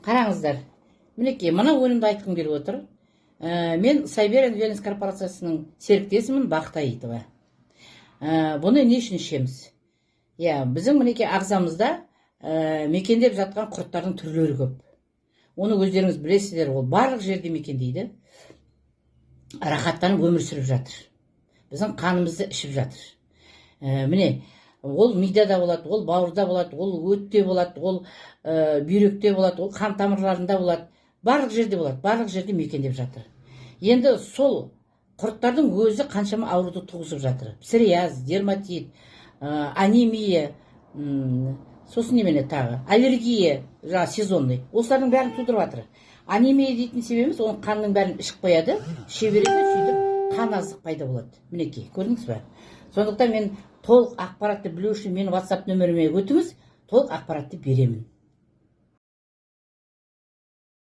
Қараңыздар, мінекей мына өнімді айтқым келіп отыр. Мен Сайберия Wellness корпорациясының серіктесімін, Бақыт Аитова. Бұны не үшін ішеміз? Біздің мінекей ағзамызда мекендеп жатқан құрттардың түрлері көп. Оны өздеріңіз білесіздер, ол барлық жерде мекендейді. Рахаттанып өмір сүріп жатыр. Біздің қанымызды ішіп жатыр. Міне, ол мидада болады, ол бауырда болады, ол өтте болады, ол бүйректе болады, ол қан тамырларында болады. Барлық жерде болады, барлық жерде мекендеп жатыр. Енді сол құрттардың өзі қаншама ауруды туғызып жатыр. Псориаз, дерматит, анемия, сосын немене тағы, аллергия, сезонный. Осылардың бәрін тудырып жатыр. Анемия дейтін себебіміз, оның қанның бәрін ішіп қояды, шебереді, сөйтіп қан азық пайда болады. Мінекей, көрдіңіз бе? Сондықтан мен толық ақпаратты білу үшін менің WhatsApp нөміріме өтіңіз, толық ақпаратты беремін.